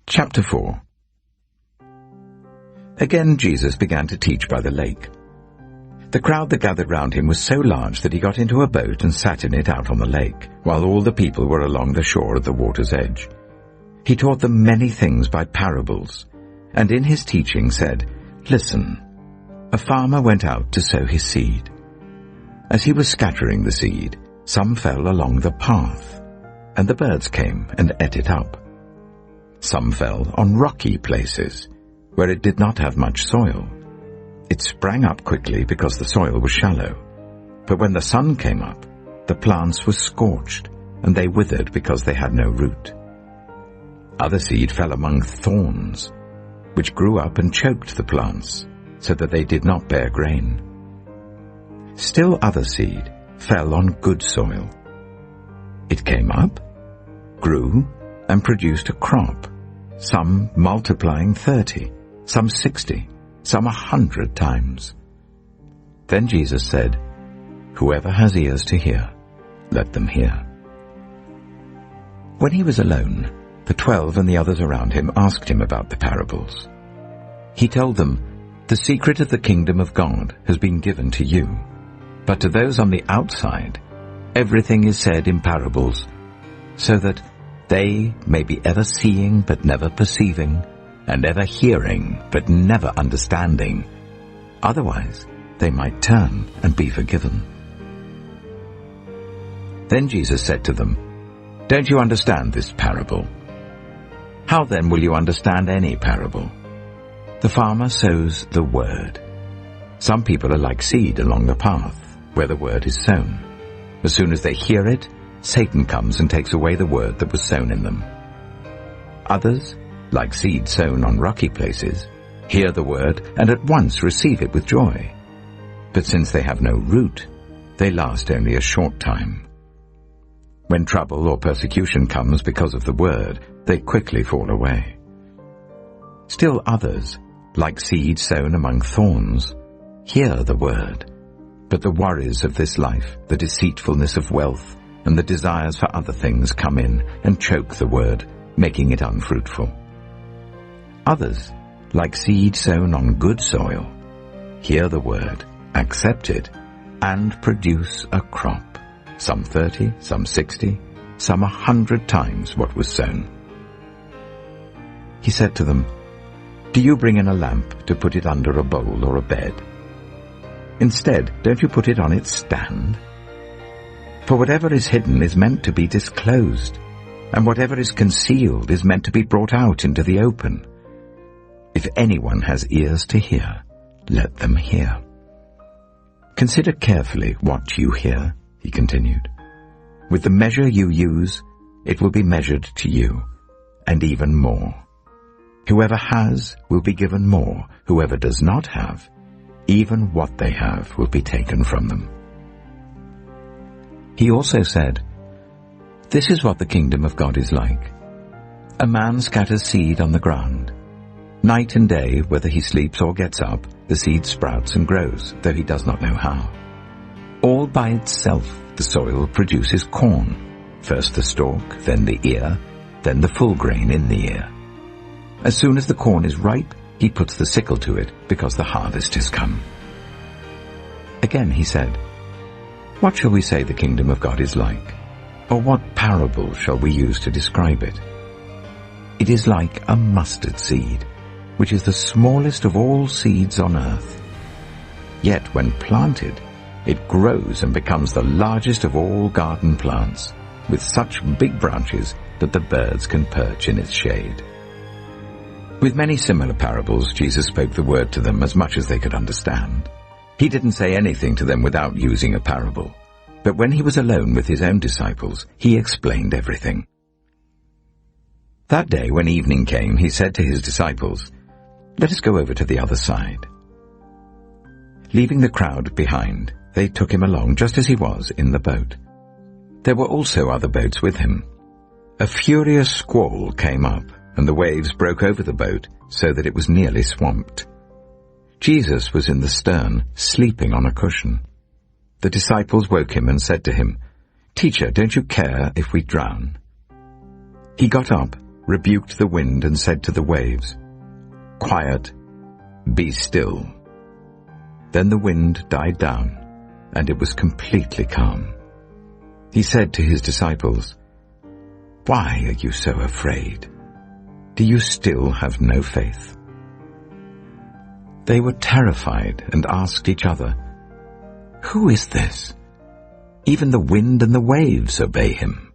Chapter 4. Again Jesus began to teach by the lake. The crowd that gathered round him was so large that he got into a boat and sat in it out on the lake, while all the people were along the shore at the water's edge. He taught them many things by parables, and in his teaching said, "Listen, a farmer went out to sow his seed. As he was scattering the seed, some fell along the path, and the birds came and ate it up. Some fell on rocky places, where it did not have much soil. It sprang up quickly because the soil was shallow. But when the sun came up, the plants were scorched, and they withered because they had no root. Other seed fell among thorns, which grew up and choked the plants, so that they did not bear grain. Still other seed fell on good soil. It came up, grew, and produced a crop, some multiplying 30, some 60, some 100 times. Then Jesus said, "Whoever has ears to hear, let them hear." When he was alone, the 12 and the others around him asked him about the parables. He told them, "The secret of the kingdom of God has been given to you, but to those on the outside, everything is said in parables, so that they may be ever seeing but never perceiving, and ever hearing but never understanding. Otherwise, they might turn and be forgiven." Then Jesus said to them, "Don't you understand this parable? How then will you understand any parable? The farmer sows the word. Some people are like seed along the path, where the word is sown. As soon as they hear it, Satan comes and takes away the word that was sown in them. Others, like seed sown on rocky places, hear the word and at once receive it with joy. But since they have no root, they last only a short time. When trouble or persecution comes because of the word, they quickly fall away. Still others, like seed sown among thorns, hear the word, but the worries of this life, the deceitfulness of wealth, and the desires for other things come in and choke the word, making it unfruitful. Others, like seed sown on good soil, hear the word, accept it, and produce a crop, some 30, some 60, some 100 times what was sown." He said to them, "Do you bring in a lamp to put it under a bowl or a bed? Instead, don't you put it on its stand? For whatever is hidden is meant to be disclosed, and whatever is concealed is meant to be brought out into the open. If anyone has ears to hear, let them hear. Consider carefully what you hear," he continued. "With the measure you use, it will be measured to you, and even more. Whoever has will be given more. Whoever does not have, even what they have will be taken from them." He also said, "This is what the kingdom of God is like. A man scatters seed on the ground. Night and day, whether he sleeps or gets up, the seed sprouts and grows, though he does not know how. All by itself the soil produces corn, first the stalk, then the ear, then the full grain in the ear. As soon as the corn is ripe, he puts the sickle to it, because the harvest has come." Again he said, "What shall we say the kingdom of God is like? Or what parable shall we use to describe it? It is like a mustard seed, which is the smallest of all seeds on earth. Yet when planted, it grows and becomes the largest of all garden plants, with such big branches that the birds can perch in its shade." With many similar parables, Jesus spoke the word to them as much as they could understand. He didn't say anything to them without using a parable, but when he was alone with his own disciples, he explained everything. That day, when evening came, he said to his disciples, "Let us go over to the other side." Leaving the crowd behind, they took him along just as he was in the boat. There were also other boats with him. A furious squall came up, and the waves broke over the boat so that it was nearly swamped. Jesus was in the stern, sleeping on a cushion. The disciples woke him and said to him, "Teacher, don't you care if we drown?" He got up, rebuked the wind and said to the waves, "Quiet, be still." Then the wind died down, and it was completely calm. He said to his disciples, "Why are you so afraid? Do you still have no faith?" They were terrified and asked each other, "Who is this? Even the wind and the waves obey him."